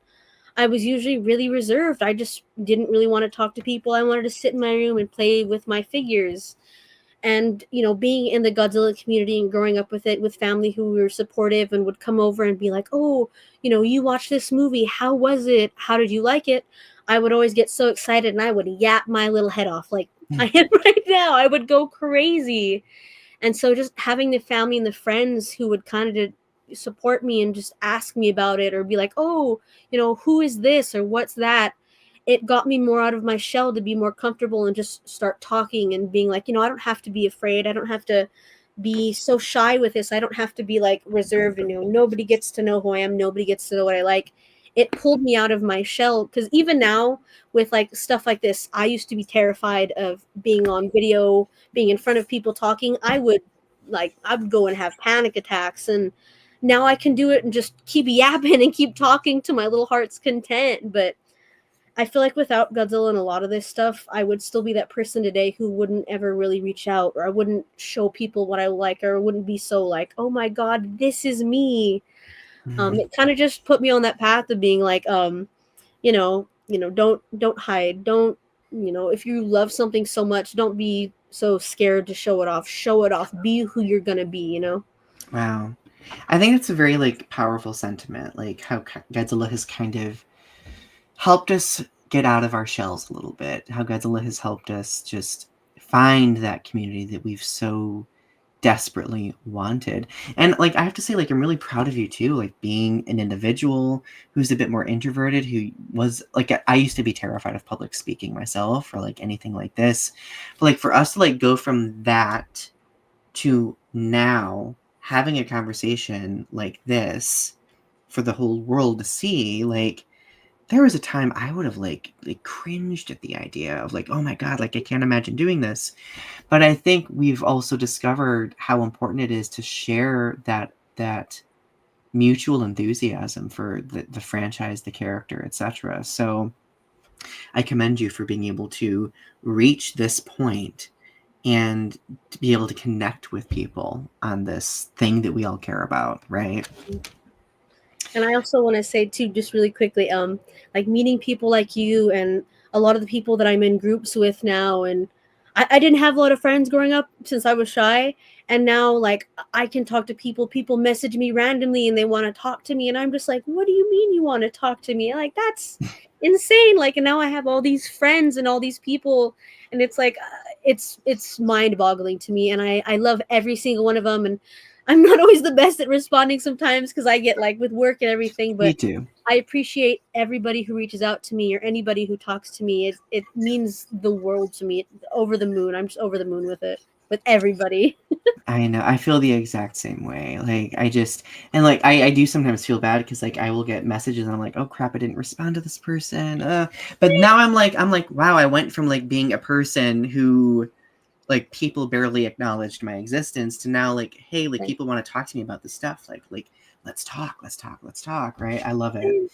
I was usually really reserved. I just didn't really want to talk to people. I wanted to sit in my room and play with my figures. And being in the Godzilla community and growing up with it, with family who were supportive and would come over and be like, oh, you watched this movie, how was it, how did you like it? I would always get so excited and I would yap my little head off like I am right now. I would go crazy. And so just having the family and the friends who would kind of support me and just ask me about it or be like, oh, who is this or what's that? It got me more out of my shell to be more comfortable and just start talking and being like, I don't have to be afraid. I don't have to be so shy with this. I don't have to be like reserved and nobody gets to know who I am. Nobody gets to know what I like. It pulled me out of my shell because even now with like stuff like this, I used to be terrified of being on video, being in front of people talking. I would go and have panic attacks, and now I can do it and just keep yapping and keep talking to my little heart's content. But I feel like without Godzilla and a lot of this stuff, I would still be that person today who wouldn't ever really reach out, or I wouldn't show people what I like, or wouldn't be so like, oh my god, this is me. It kind of just put me on that path of being like, don't hide, don't, if you love something so much, don't be so scared to show it off. Show it off. Be who you're gonna be. Wow. I think it's a very like powerful sentiment, like how Godzilla has kind of helped us get out of our shells a little bit. How Godzilla has helped us just find that community that we've so desperately wanted. And like I have to say, like I'm really proud of you too, like being an individual who's a bit more introverted, who was like I used to be terrified of public speaking myself or like anything like this. But like for us to like go from that to now having a conversation like this for the whole world to see, like there was a time I would have like cringed at the idea of like, oh my god, like I can't imagine doing this. But I think we've also discovered how important it is to share that mutual enthusiasm for the franchise, the character, etc. So I commend you for being able to reach this point and to be able to connect with people on this thing that we all care about, right? And I also want to say too, just really quickly, like meeting people like you and a lot of the people that I'm in groups with now, and I didn't have a lot of friends growing up since I was shy, and now like I can talk to people. People message me randomly and they want to talk to me, and I'm just like, what do you mean you want to talk to me? Like that's insane. Like, and now I have all these friends and all these people, and it's like, it's mind boggling to me, and I love every single one of them, and I'm not always the best at responding sometimes because I get like with work and everything, Me but too. I appreciate everybody who reaches out to me or anybody who talks to me. It means the world to me. Over the moon. I'm just over the moon with it. With everybody. I know. I feel the exact same way. Like I just and like I do sometimes feel bad because like I will get messages and I'm like, oh crap, I didn't respond to this person. But now I'm like, wow, I went from like being a person who like people barely acknowledged my existence to now like, hey, like people want to talk to me about this stuff. Like let's talk, right? I love it.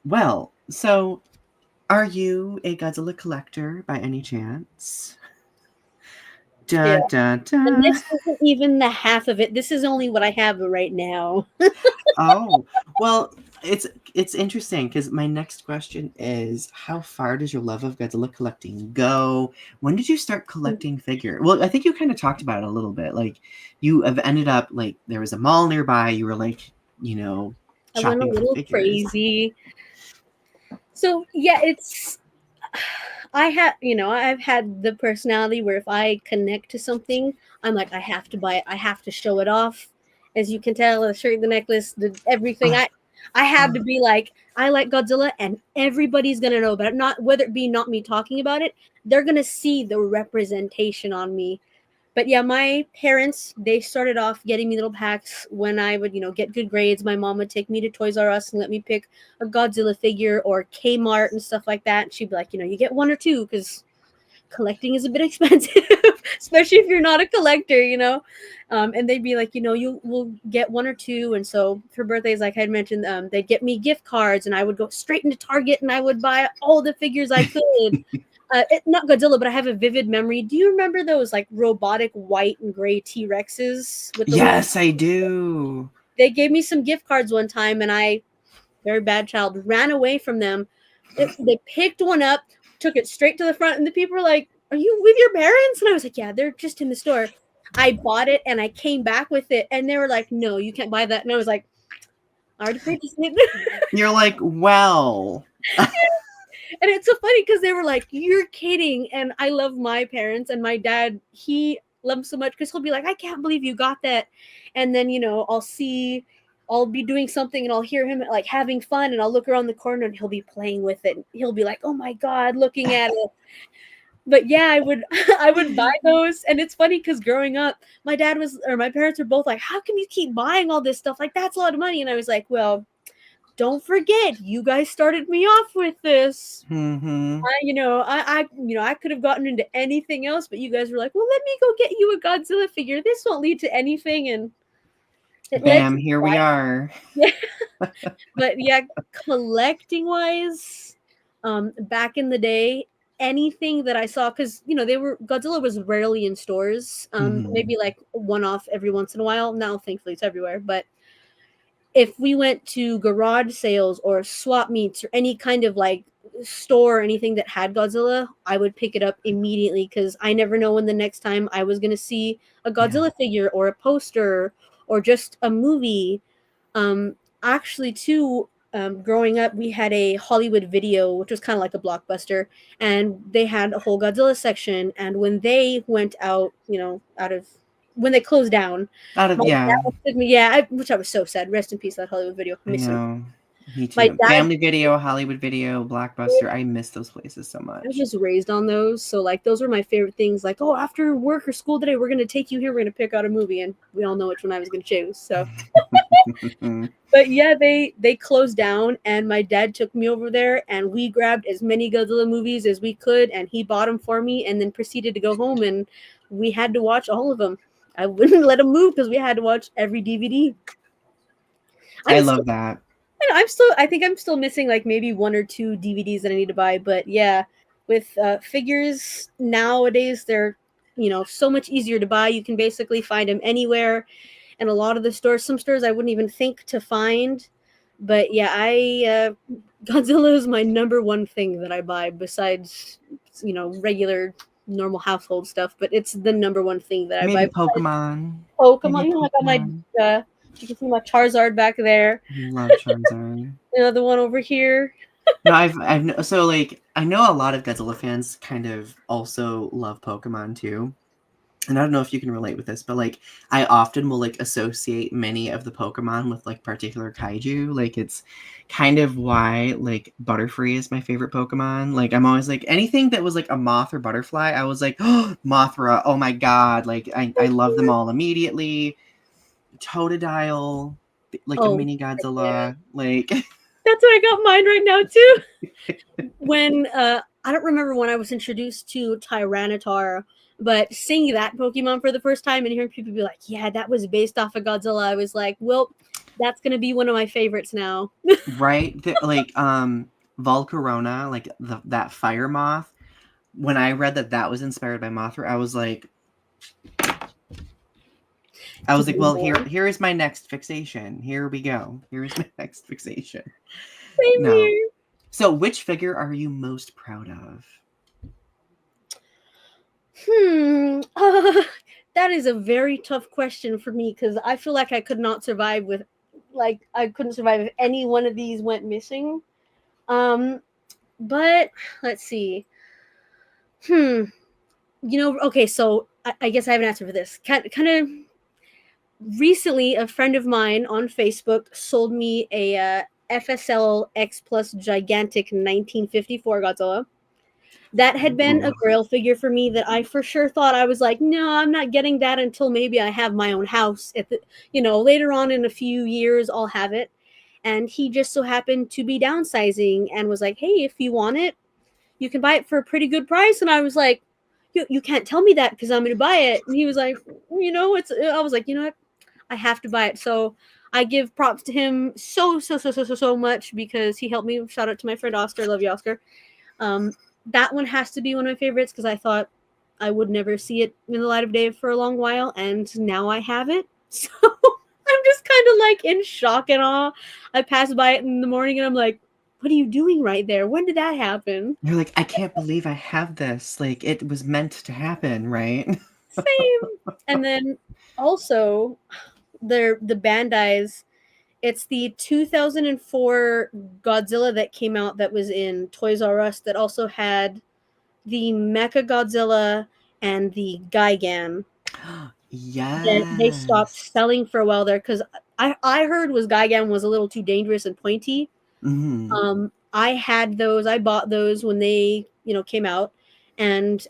Well, so are you a Godzilla collector by any chance? Yeah. Dun, dun, And dun. this isn't even the half of it. This is only what I have right now. Oh, well, it's interesting because my next question is how far does your love of Godzilla collecting go? When did you start collecting figure? Well, I think you kind of talked about it a little bit. Like you have ended up like there was a mall nearby. You were like, you know, I went a shopping for little figures. crazy. So yeah, I've had the personality where if I connect to something, I'm like, I have to buy it. I have to show it off. As you can tell, the shirt, the necklace, everything. Ugh, I had to ugh. be like, I like Godzilla, and everybody's gonna know about it. Not whether it be not me talking about it, they're gonna see the representation on me. But yeah, my parents, they started off getting me little packs when I would, get good grades. My mom would take me to Toys R Us and let me pick a Godzilla figure or Kmart and stuff like that. And she'd be like, you get one or two because collecting is a bit expensive, especially if you're not a collector. And they'd be like, you will get one or two. And so for birthdays, like I had mentioned, they'd get me gift cards, and I would go straight into Target and I would buy all the figures I could. Not Godzilla, but I have a vivid memory. Do you remember those like robotic white and gray T-Rexes with the little? Yes, I do. They gave me some gift cards one time, and I, very bad child, ran away from them. They picked one up, took it straight to the front, and the people were like, "Are you with your parents?" And I was like, "Yeah, they're just in the store." I bought it and I came back with it, and they were like, "No, you can't buy that." And I was like, "I already purchased it." You're like, well. And it's so funny because they were like, "You're kidding." And I love my parents, and my dad, he loves so much because he'll be like, "I can't believe you got that." And then, I'll be doing something and I'll hear him like having fun, and I'll look around the corner and he'll be playing with it. He'll be like, "Oh my God," looking at it. But yeah, I would I would buy those. And it's funny because growing up, my parents were both like, "How can you keep buying all this stuff? Like, that's a lot of money." And I was like, "Well, don't forget, you guys started me off with this. Mm-hmm. I could have gotten into anything else, but you guys were like, well, let me go get you a Godzilla figure. This won't lead to anything." And it led Bam, to here we are. yeah. But yeah, collecting wise, back in the day, anything that I saw, because Godzilla was rarely in stores, Mm-hmm. maybe like one off every once in a while. Now, thankfully, it's everywhere. But if we went to garage sales or swap meets or any kind of like store or anything that had Godzilla, I would pick it up immediately because I never know when the next time I was going to see a Yeah. Godzilla figure or a poster or just a movie. Um, Actually, too, growing up, we had a Hollywood Video, which was kind of like a Blockbuster, and they had a whole Godzilla section. And when they went out, when they closed down, Out of, my yeah, dad took me. Yeah, which I was so sad. Rest in peace, that Hollywood Video. I I miss them. know. Me My too. dad, Family Video, Hollywood Video, Blockbuster. I miss those places so I was much. just raised on those, so like those were my favorite things. Like, oh, after work or school today, we're gonna take you here. We're gonna pick out a movie, and we all know which one I was gonna choose. So, but yeah, they closed down, and my dad took me over there, and we grabbed as many Godzilla movies as we could, and he bought them for me, and then proceeded to go home, and we had to watch all of them. I wouldn't let him move because we had to watch every DVD. I I'm still love that. I think I'm still missing like maybe one or two DVDs that I need to buy. But yeah, with figures nowadays, they're so much easier to buy. You can basically find them anywhere, and a lot of the stores, some stores I wouldn't even think to find. But yeah, I Godzilla is my number one thing that I buy besides regular normal household stuff. But it's the number one thing that I Maybe buy. Pokemon. Pokemon, Maybe I got my Pokemon. you can see my Charizard back there. Love Charizard. Another one over here. No, so like I know a lot of Godzilla fans kind of also love Pokemon too. And I don't know if you can relate with this, but like I often will like associate many of the Pokemon with like particular kaiju. Like it's kind of why like Butterfree is my favorite Pokemon. Like I'm always like anything that was like a moth or butterfly, I was like, oh, Mothra, oh my god, like I love them all immediately. Totodile, like the Oh, mini yeah. Godzilla, like That's what I got mine right now too. When I don't remember when I was introduced to Tyranitar, but seeing that Pokemon for the first time and hearing people be like, "Yeah, that was based off of Godzilla," I was like, "Well, that's gonna be one of my favorites now." right? Like Volcarona, like that fire moth. When I read that that was inspired by Mothra, I was Give like, me well, more. here is my next fixation. Here we go. Here is my next fixation. Same No. here. So, which figure are you most proud of? Uh, that is a very tough question for me because I feel like I could not survive like I couldn't survive if any one of these went missing. Um, but let's see. Hmm. Okay, so I guess I have an answer for this. Kind of recently, a friend of mine on Facebook sold me a FSL X Plus gigantic 1954 Godzilla. That had been a Ooh. grail figure for me that I for sure thought I was like, no, I'm not getting that until maybe I have my own house. Later on in a few years, I'll have it. And he just so happened to be downsizing and was like, hey, if you want it, you can buy it for a pretty good price. And I was like, you can't tell me that because I'm going to buy it. And he was like, I was like, you know what? I have to buy it. So I give props to him so much because he helped me. Shout out to my friend Oscar. Love you, Oscar. Um, that one has to be one of my favorites because I thought I would never see it in the light of day for a long while, and now I have it. So I'm just kind of like in shock and awe. I pass by it in the morning and I'm like, what are you doing right there? When did that happen? You're like, I can't believe I have this. Like, it was meant to happen, right? Same. And then also, the Bandai's. It's the 2004 Godzilla that came out that was in Toys R Us that also had the Mecha Godzilla and the Gigan. Then they stopped Yes. selling for a while there because I heard was Gigan was a little too dangerous and pointy. Mhm. I had those. I bought those when they came out, and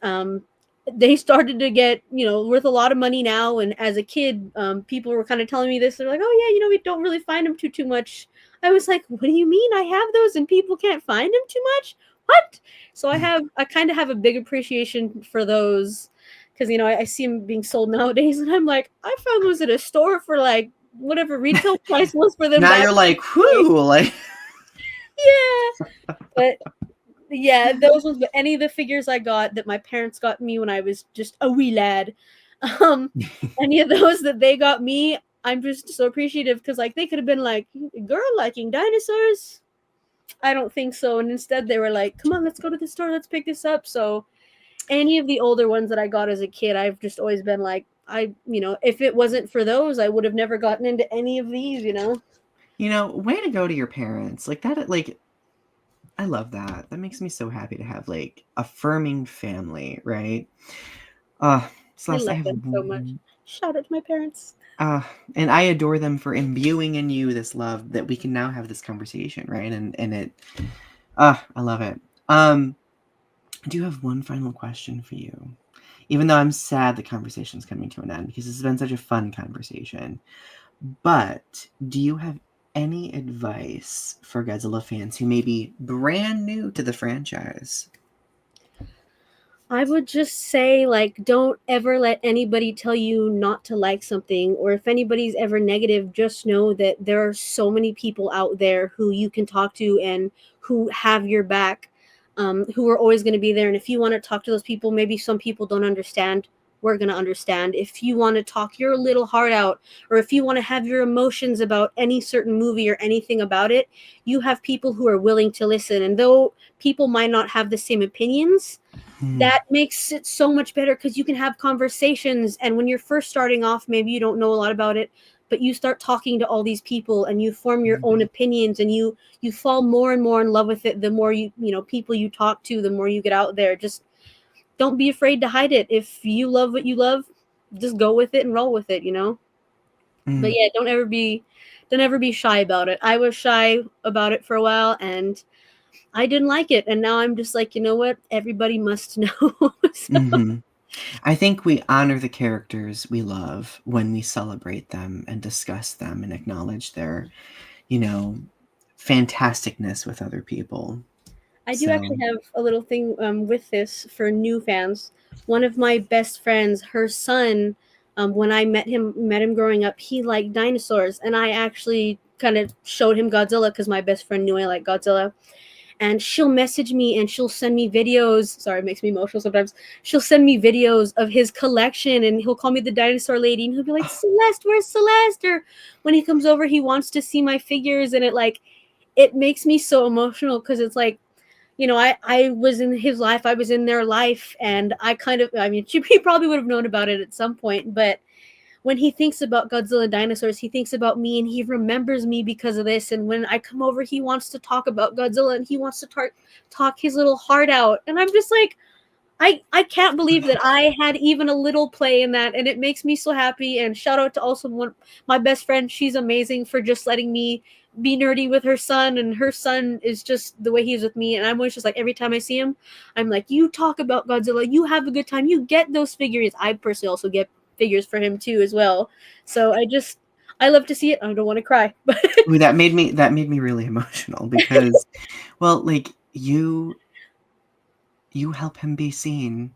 they started to get worth a lot of money now. And as a kid, people were kind of telling me this. They're like, oh yeah, we don't really find them too much. I was like, what do you mean? I have those and people can't find them too much? What? So I kind of have a big appreciation for those because I see them being sold nowadays, and I'm like, I found those at a store for like whatever retail price was for them Now back you're in like, the day. whoo, like Yeah, but yeah, those ones. But any of the figures I got that my parents got me when I was just a wee lad, um, any of those that they got me, I'm just so appreciative because like they could have been like, girl liking dinosaurs. I don't think so, and instead they were like, come on, let's go to the store, let's pick this up. So any of the older ones that I got as a kid, I've just always been like, if it wasn't for those, I would have never gotten into any of these. way to go to your parents. Like that, like I love that. That makes me so happy to have like affirming family, right? I Celeste, I love have them so much. Shout out to my parents. uh and I adore them for imbuing in you this love that we can now have this conversation, right? And it I love it. I do have one final question for you. Even though I'm sad the conversation's coming to an end because this has been such a fun conversation. But do you have any advice for Godzilla fans who may be brand new to the franchise? I would just say, like, don't ever let anybody tell you not to like something, or if anybody's ever negative, just know that there are so many people out there who you can talk to and who have your back, who are always going to be there. And if you want to talk to those people, maybe some people don't understand. We're going to understand. If you want to talk your little heart out, or if you want to have your emotions about any certain movie or anything about it, you have people who are willing to listen. And though people might not have the same opinions, Hmm. that makes it so much better because you can have conversations. And when you're first starting off, maybe you don't know a lot about it, but you start talking to all these people and you form your own opinions, and you fall more and more in love with it the more people you talk to, the more you get out there. Just don't be afraid to hide it. If you love what you love, just go with it and roll with it. But Mm. yeah, don't ever be shy about it. I was shy about it for a while, and I didn't like it, and now I'm just like, you know what? Everybody must know. So, Hmm. I think we honor the characters we love when we celebrate them and discuss them and acknowledge their, you know, fantasticness with other people. I do So, actually have a little thing with this for new fans. One of my best friends, her son, when I met him growing up, he liked dinosaurs, and I actually kind of showed him Godzilla because my best friend knew I like Godzilla. And she'll message me and she'll send me videos. Sorry, it makes me emotional sometimes. She'll send me videos of his collection, and he'll call me the dinosaur lady, and he'll be like, Celeste, where's Celeste? Or when he comes over, he wants to see my figures, and it makes me so emotional because it's like, I was in his life, I was in their life, and I kind of, I mean, he probably would have known about it at some point, but when he thinks about Godzilla and dinosaurs, he thinks about me and he remembers me because of this. And when I come over, he wants to talk about Godzilla and he wants to talk his little heart out. And I'm just like, I can't believe that I had even a little play in that, and it makes me so happy. And shout out to also my best friend. She's amazing for just letting me be nerdy with her son, and her son is just the way he is with me. And I'm always just like, every time I see him, I'm like, you talk about Godzilla, you have a good time, you get those figures. I personally also get figures for him too as well. So I love to see it. I don't want to cry, but Ooh, that made me really emotional because, well, like you help him be seen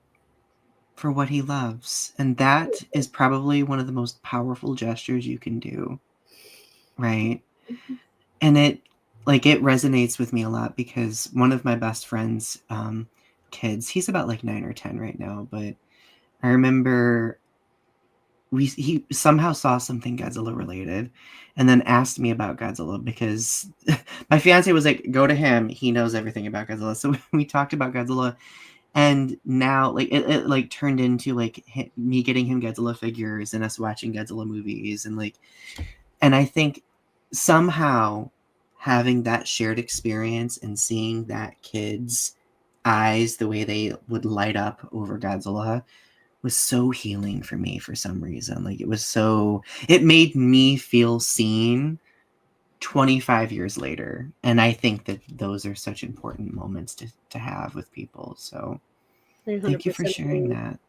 for what he loves, and that is probably one of the most powerful gestures you can do, right? And it resonates with me a lot because one of my best friends kids, he's about like 9 or 10 right now, but I remember he somehow saw something Godzilla related and then asked me about Godzilla because my fiance was like, go to him, he knows everything about Godzilla. So we talked about Godzilla, and now like it like turned into like me getting him Godzilla figures and us watching Godzilla movies, and I think somehow having that shared experience and seeing that kid's eyes, the way they would light up over Godzilla, was so healing for me for some reason. Like it made me feel seen 25 years later. And I think that those are such important moments to have with people. So I thank you for 100% sharing agree. that.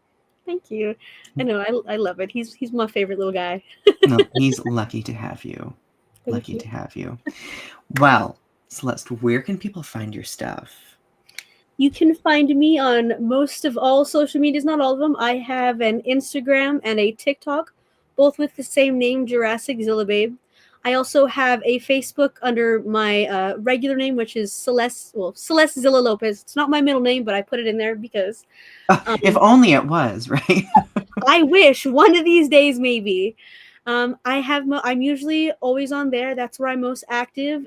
Thank you. I know, I love it. He's my favorite little guy. No, he's lucky to have you. Thank Lucky you. to have you. Well, Celeste, where can people find your stuff? You can find me on most of all social medias, not all of them. I have an Instagram and a TikTok, both with the same name, JurassicZillaBabe. I also have a Facebook under my regular name, which is Celeste Zilla Lopez. It's not my middle name, but I put it in there because If only it was, right? I wish one of these days, maybe. I'm usually always on there. That's where I'm most active.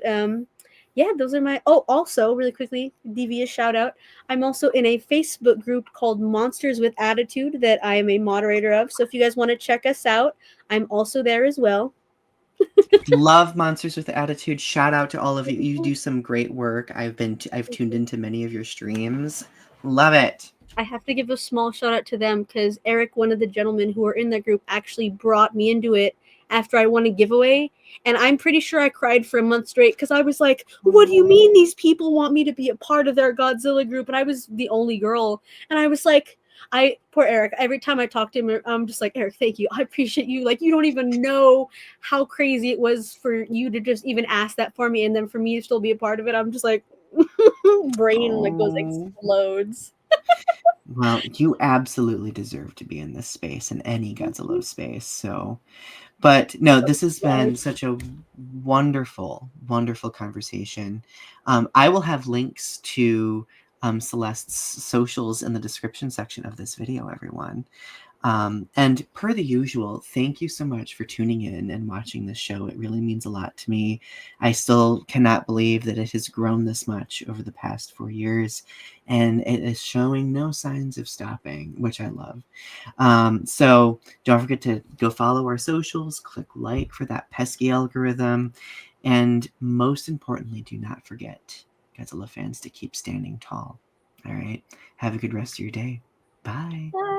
Yeah, those are my. Oh, also, really quickly, devious shout out. I'm also in a Facebook group called Monsters with Attitude that I am a moderator of. So if you guys want to check us out, I'm also there as well. Love Monsters with Attitude. Shout out to all of you. You do some great work. I've tuned into many of your streams. Love it. I have to give a small shout out to them because Eric, one of the gentlemen who are in that group, actually brought me into it after I won a giveaway. And I'm pretty sure I cried for a month straight because I was like, what do you mean these people want me to be a part of their Godzilla group? And I was the only girl. And I was like, poor Eric, every time I talk to him, I'm just like, Eric, thank you. I appreciate you. Like, you don't even know how crazy it was for you to just even ask that for me. And then for me to still be a part of it, I'm just like, brain like goes Oh. explodes. Well, you absolutely deserve to be in this space, in any Godzilla space. So, but no, this has been such a wonderful, wonderful conversation. I will have links to Celeste's socials in the description section of this video, everyone. And per the usual, thank you so much for tuning in and watching this show. It really means a lot to me. I still cannot believe that it has grown this much over the past 4 years, and it is showing no signs of stopping, which I love. So don't forget to go follow our socials, click like for that pesky algorithm, and most importantly, do not forget, Godzilla fans, to keep standing tall. All right. Have a good rest of your day. Bye. Bye.